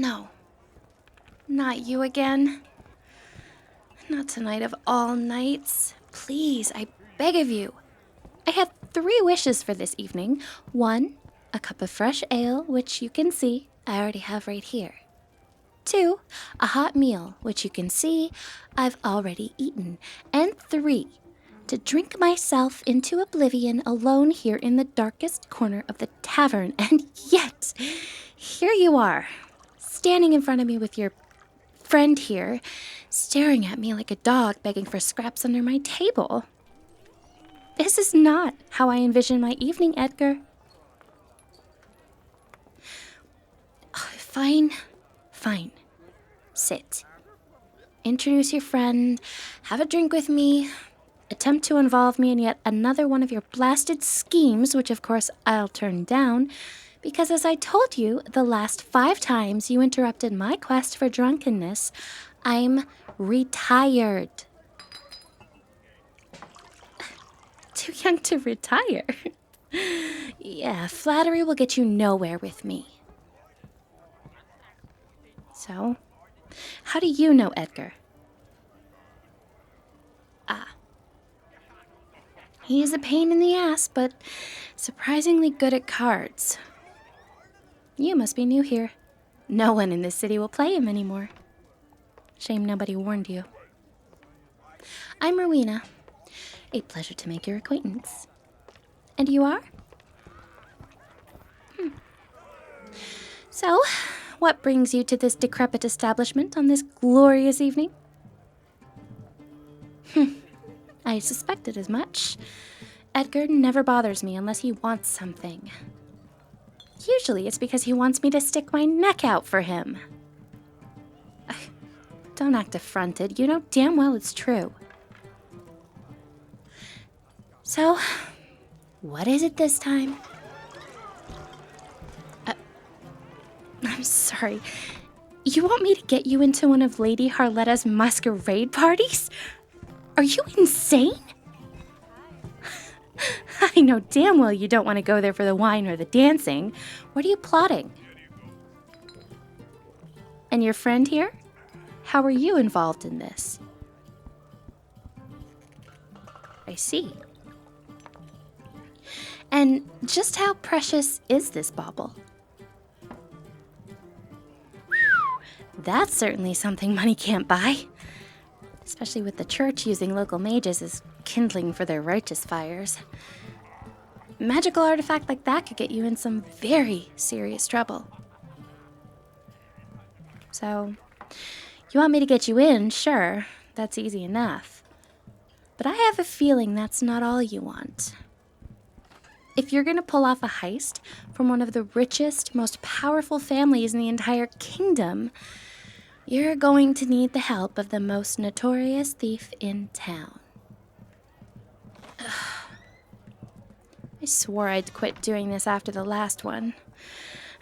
No. Not you again. Not tonight of all nights. Please, I beg of you. I have 3 wishes for this evening. 1, a cup of fresh ale, which you can see I already have right here. 2, a hot meal, which you can see I've already eaten. And 3, to drink myself into oblivion alone here in the darkest corner of the tavern. And yet, here you are, standing in front of me with your friend here, staring at me like a dog begging for scraps under my table. This is not how I envision my evening, Edgar. Fine. Sit. Introduce your friend, have a drink with me, attempt to involve me in yet another one of your blasted schemes, which of course I'll turn down, because as I told you the last 5 times you interrupted my quest for drunkenness, I'm retired. Too young to retire? Yeah, flattery will get you nowhere with me. So, how do you know Edgar? He's a pain in the ass, but surprisingly good at cards. You must be new here. No one in this city will play him anymore. Shame nobody warned you. I'm Rowena. A pleasure to make your acquaintance. And you are? So, what brings you to this decrepit establishment on this glorious evening? I suspected as much. Edgar never bothers me unless he wants something. Usually it's because he wants me to stick my neck out for him. Don't act affronted. You know damn well it's true. So, what is it this time? I'm sorry. You want me to get you into one of Lady Harletta's masquerade parties? Are you insane? I know damn well you don't want to go there for the wine or the dancing. What are you plotting? And your friend here? How are you involved in this? I see. And just how precious is this bauble? That's certainly something money can't buy. Especially with the church using local mages as kindling for their righteous fires. Magical artifact like that could get you in some very serious trouble. So, you want me to get you in? Sure, that's easy enough. But I have a feeling that's not all you want. If you're going to pull off a heist from one of the richest, most powerful families in the entire kingdom, you're going to need the help of the most notorious thief in town. I swore I'd quit doing this after the last one.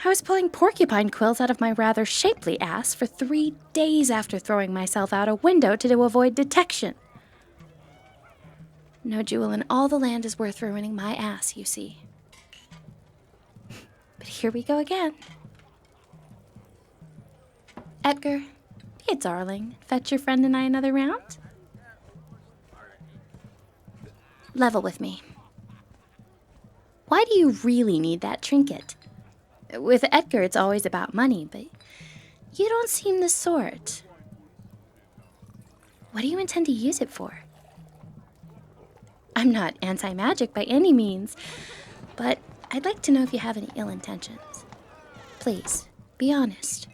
I was pulling porcupine quills out of my rather shapely ass for 3 days after throwing myself out a window to avoid detection. No jewel in all the land is worth ruining my ass, you see. But here we go again. Edgar, be a darling. Fetch your friend and I another round? Level with me. Why do you really need that trinket? With Edgar, it's always about money, but you don't seem the sort. What do you intend to use it for? I'm not anti-magic by any means, but I'd like to know if you have any ill intentions. Please, be honest.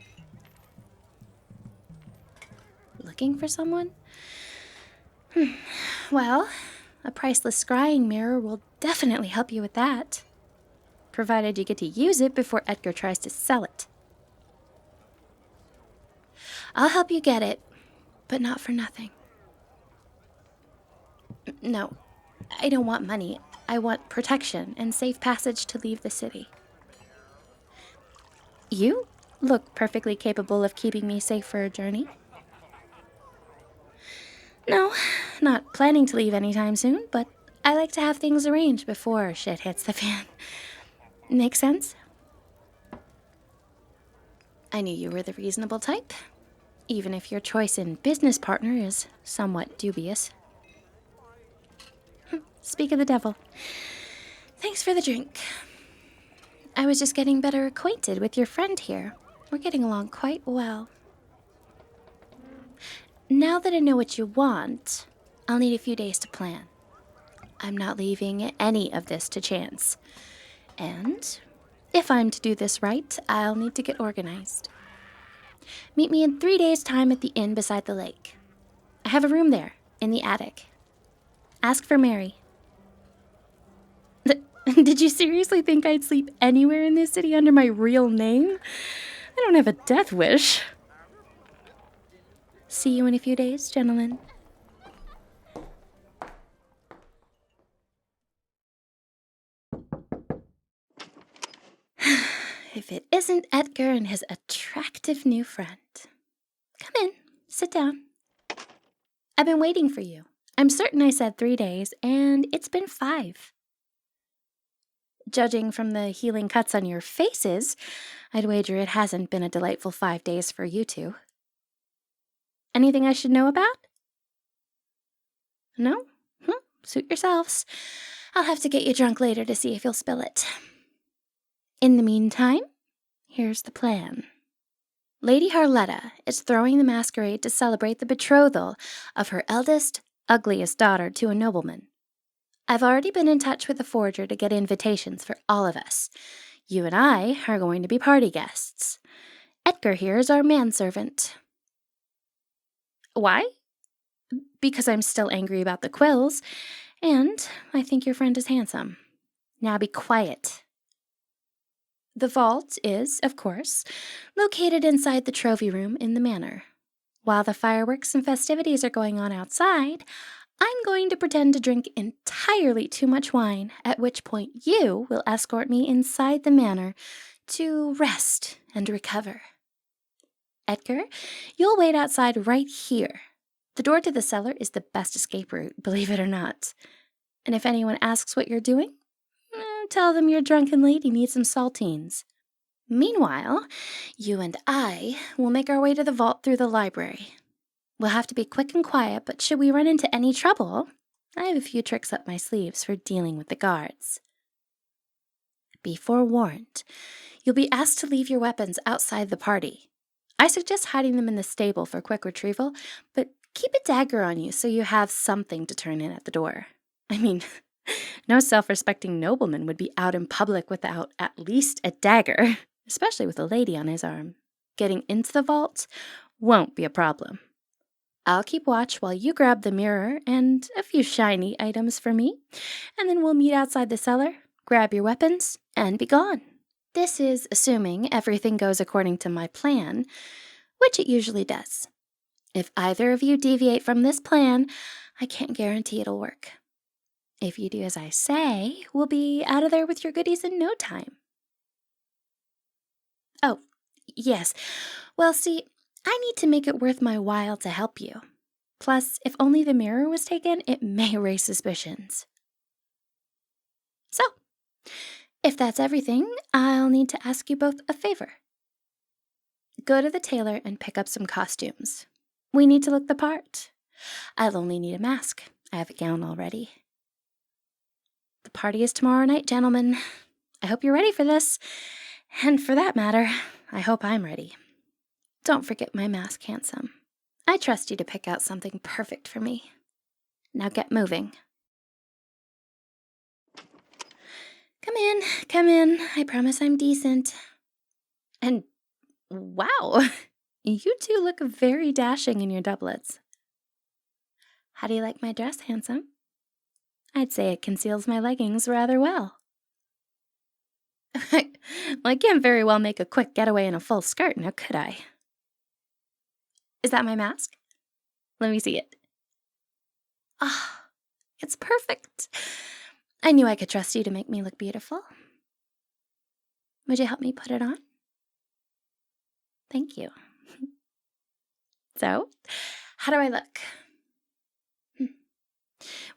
Looking for someone? Well, a priceless scrying mirror will definitely help you with that. Provided you get to use it before Edgar tries to sell it. I'll help you get it, but not for nothing. No, I don't want money. I want protection and safe passage to leave the city. You look perfectly capable of keeping me safe for a journey. No, not planning to leave anytime soon, but I like to have things arranged before shit hits the fan. Make sense? I knew you were the reasonable type, even if your choice in business partner is somewhat dubious. Speak of the devil. Thanks for the drink. I was just getting better acquainted with your friend here. We're getting along quite well. Now that I know what you want, I'll need a few days to plan. I'm not leaving any of this to chance. And if I'm to do this right, I'll need to get organized. Meet me in 3 days' time at the inn beside the lake. I have a room there, in the attic. Ask for Mary. Did you seriously think I'd sleep anywhere in this city under my real name? I don't have a death wish. See you in a few days, gentlemen. If it isn't Edgar and his attractive new friend. Come in, sit down. I've been waiting for you. I'm certain I said 3 days, and it's been 5. Judging from the healing cuts on your faces, I'd wager it hasn't been a delightful 5 days for you two. Anything I should know about? No? Suit yourselves. I'll have to get you drunk later to see if you'll spill it. In the meantime, here's the plan. Lady Harletta is throwing the masquerade to celebrate the betrothal of her eldest, ugliest daughter to a nobleman. I've already been in touch with the forger to get invitations for all of us. You and I are going to be party guests. Edgar here is our manservant. Why? Because I'm still angry about the quills, and I think your friend is handsome. Now be quiet. The vault is, of course, located inside the trophy room in the manor. While the fireworks and festivities are going on outside, I'm going to pretend to drink entirely too much wine, at which point you will escort me inside the manor to rest and recover. Edgar, you'll wait outside right here. The door to the cellar is the best escape route, believe it or not. And if anyone asks what you're doing, tell them your drunken lady needs some saltines. Meanwhile, you and I will make our way to the vault through the library. We'll have to be quick and quiet, but should we run into any trouble, I have a few tricks up my sleeves for dealing with the guards. Be forewarned, you'll be asked to leave your weapons outside the party. I suggest hiding them in the stable for quick retrieval, but keep a dagger on you so you have something to turn in at the door. I mean, no self-respecting nobleman would be out in public without at least a dagger, especially with a lady on his arm. Getting into the vault won't be a problem. I'll keep watch while you grab the mirror and a few shiny items for me, and then we'll meet outside the cellar, grab your weapons, and be gone. This is assuming everything goes according to my plan, which it usually does. If either of you deviate from this plan, I can't guarantee it'll work. If you do as I say, we'll be out of there with your goodies in no time. Oh, yes. Well, see, I need to make it worth my while to help you. Plus, if only the mirror was taken, it may raise suspicions. So, if that's everything, I'll need to ask you both a favor. Go to the tailor and pick up some costumes. We need to look the part. I'll only need a mask. I have a gown already. The party is tomorrow night, gentlemen. I hope you're ready for this. And for that matter, I hope I'm ready. Don't forget my mask, handsome. I trust you to pick out something perfect for me. Now get moving. Come in. I promise I'm decent. And wow, you two look very dashing in your doublets. How do you like my dress, handsome? I'd say it conceals my leggings rather well. Well, I can't very well make a quick getaway in a full skirt, now could I? Is that my mask? Let me see it. Ah, it's perfect. I knew I could trust you to make me look beautiful. Would you help me put it on? Thank you. So, how do I look?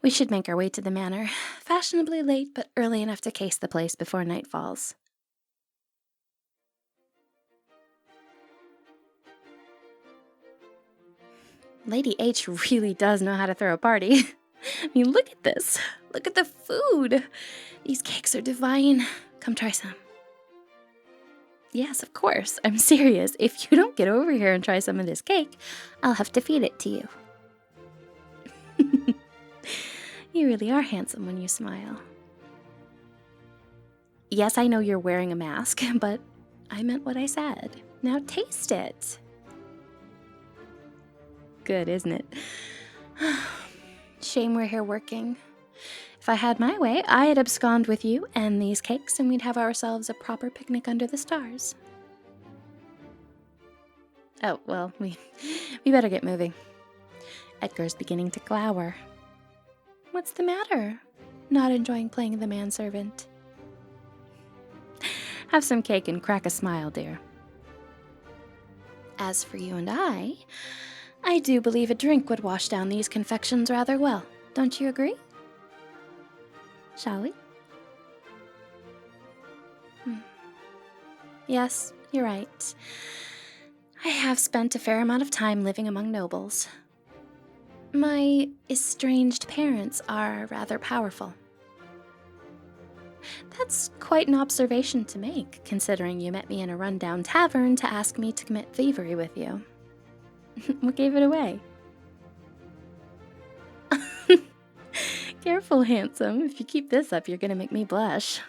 We should make our way to the manor. Fashionably late, but early enough to case the place before night falls. Lady H really does know how to throw a party. I mean, look at this. Look at the food. These cakes are divine. Come try some. Yes, of course. I'm serious. If you don't get over here and try some of this cake, I'll have to feed it to you. You really are handsome when you smile. Yes, I know you're wearing a mask, but I meant what I said. Now taste it. Good, isn't it? Shame we're here working. If I had my way, I'd abscond with you and these cakes, and we'd have ourselves a proper picnic under the stars. Oh, well, we better get moving. Edgar's beginning to glower. What's the matter? Not enjoying playing the manservant? Have some cake and crack a smile, dear. As for you and I do believe a drink would wash down these confections rather well. Don't you agree? Shall we? Yes, you're right. I have spent a fair amount of time living among nobles. My estranged parents are rather powerful. That's quite an observation to make, considering you met me in a rundown tavern to ask me to commit thievery with you. What gave it away? Careful, handsome. If you keep this up, you're gonna make me blush.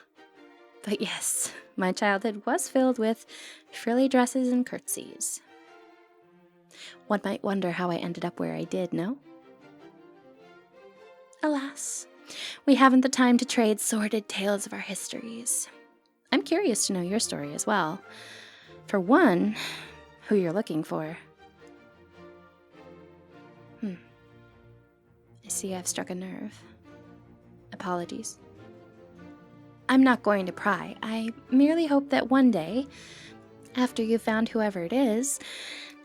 But yes, my childhood was filled with frilly dresses and curtsies. One might wonder how I ended up where I did, no? Alas, we haven't the time to trade sordid tales of our histories. I'm curious to know your story as well. For one, who you're looking for. I see I've struck a nerve. Apologies. I'm not going to pry. I merely hope that one day, after you've found whoever it is,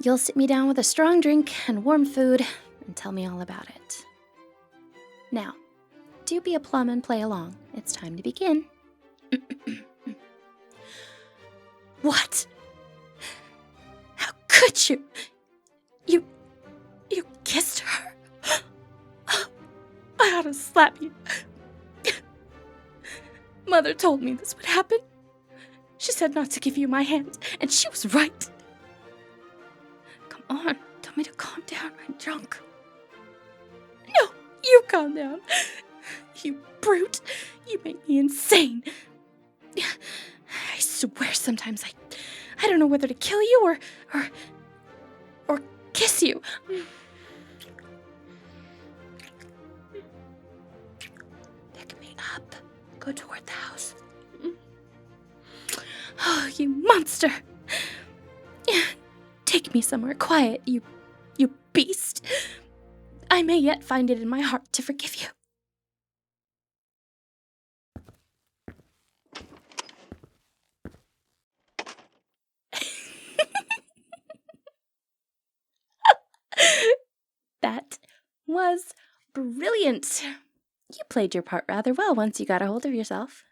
you'll sit me down with a strong drink and warm food and tell me all about it. Now, do be a plum and play along. It's time to begin. What? How could you? You kissed her? I ought to slap you. Mother told me this would happen. She said not to give you my hand, and she was right. Come on, tell me to calm down. I'm drunk. No, you calm down. You brute. You make me insane. I swear sometimes I don't know whether to kill you or kiss you. Pick me up. Go toward the house. Oh, you monster. Take me somewhere quiet, you beast. I may yet find it in my heart to forgive you. That was brilliant. You played your part rather well once you got a hold of yourself.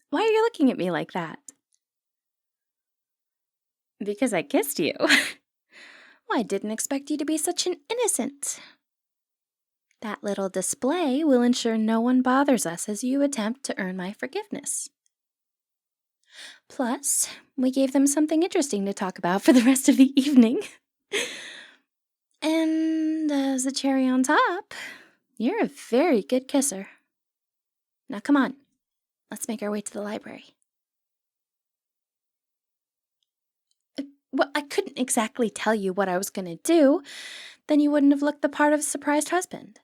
Why are you looking at me like that? Because I kissed you. Well, I didn't expect you to be such an innocent. That little display will ensure no one bothers us as you attempt to earn my forgiveness. Plus, we gave them something interesting to talk about for the rest of the evening. And as a cherry on top, you're a very good kisser. Now come on, let's make our way to the library. Well, I couldn't exactly tell you what I was going to do, then you wouldn't have looked the part of a surprised husband.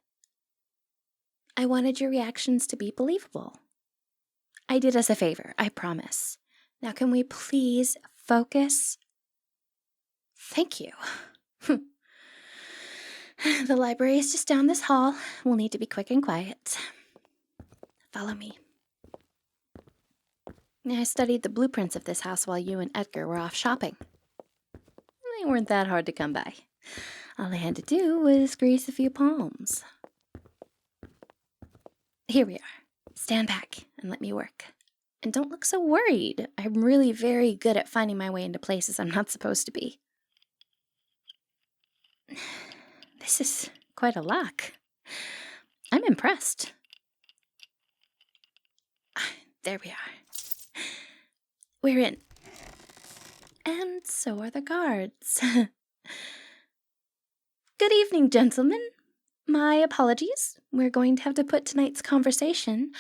I wanted your reactions to be believable. I did us a favor, I promise. Now can we please focus? Thank you. The library is just down this hall. We'll need to be quick and quiet. Follow me. I studied the blueprints of this house while you and Edgar were off shopping. They weren't that hard to come by. All I had to do was grease a few palms. Here we are. Stand back and let me work. And don't look so worried. I'm really very good at finding my way into places I'm not supposed to be. This is quite a lock. I'm impressed. There we are. We're in. And so are the guards. Good evening, gentlemen. My apologies. We're going to have to put tonight's conversation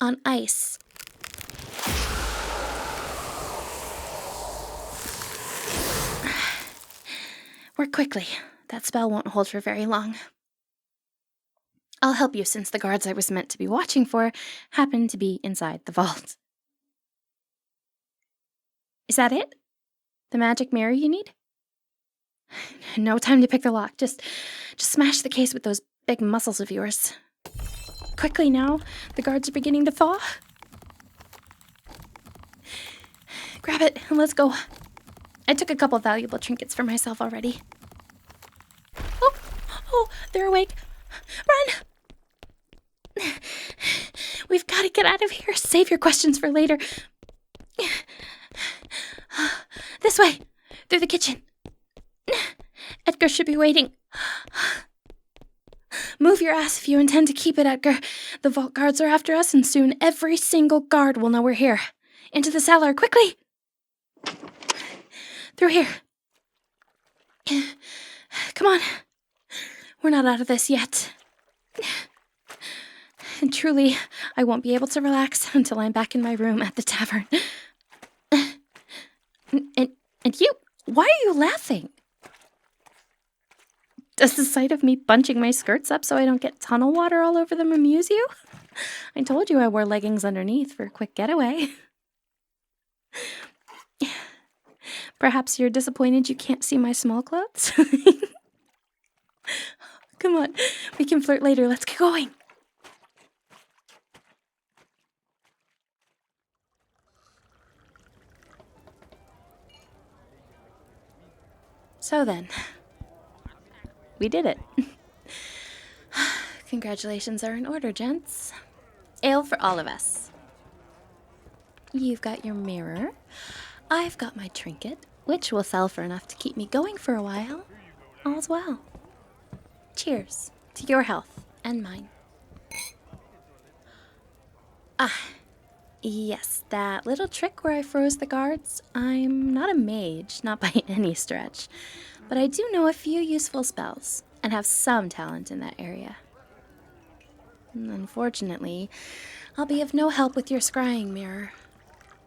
on ice. Work quickly. That spell won't hold for very long. I'll help you since the guards I was meant to be watching for happen to be inside the vault. Is that it? The magic mirror you need? No time to pick the lock. Just smash the case with those big muscles of yours. Quickly now. The guards are beginning to thaw. Grab it and let's go. I took a couple valuable trinkets for myself already. Oh, they're awake. Run! We've got to get out of here. Save your questions for later. This way, through the kitchen. Edgar should be waiting. Move your ass if you intend to keep it, Edgar. The vault guards are after us, and soon every single guard will know we're here. Into the cellar, quickly! Through here. Come on. We're not out of this yet. And truly, I won't be able to relax until I'm back in my room at the tavern. And you, why are you laughing? Does the sight of me bunching my skirts up so I don't get tunnel water all over them amuse you? I told you I wore leggings underneath for a quick getaway. Perhaps you're disappointed you can't see my small clothes? Come on, we can flirt later. Let's get going. So then, we did it. Congratulations are in order, gents. Ale for all of us. You've got your mirror. I've got my trinket, which will sell for enough to keep me going for a while. All's well. Cheers to your health and mine. Yes, that little trick where I froze the guards. I'm not a mage, not by any stretch, but I do know a few useful spells and have some talent in that area. Unfortunately, I'll be of no help with your scrying mirror.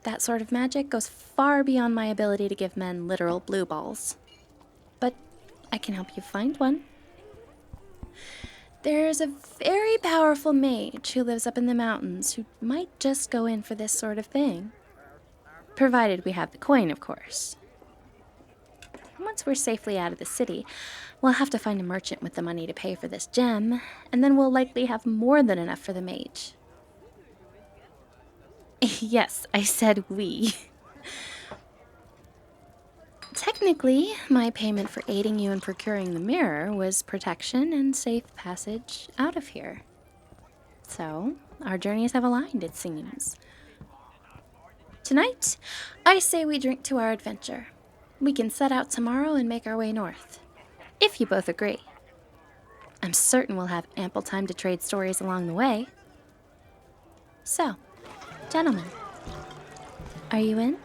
That sort of magic goes far beyond my ability to give men literal blue balls. But I can help you find one. There's a very powerful mage who lives up in the mountains who might just go in for this sort of thing. Provided we have the coin, of course. Once we're safely out of the city, we'll have to find a merchant with the money to pay for this gem, and then we'll likely have more than enough for the mage. Yes, I said we. Technically, my payment for aiding you in procuring the mirror was protection and safe passage out of here. So, our journeys have aligned, it seems. Tonight, I say we drink to our adventure. We can set out tomorrow and make our way north, if you both agree. I'm certain we'll have ample time to trade stories along the way. So, gentlemen, are you in?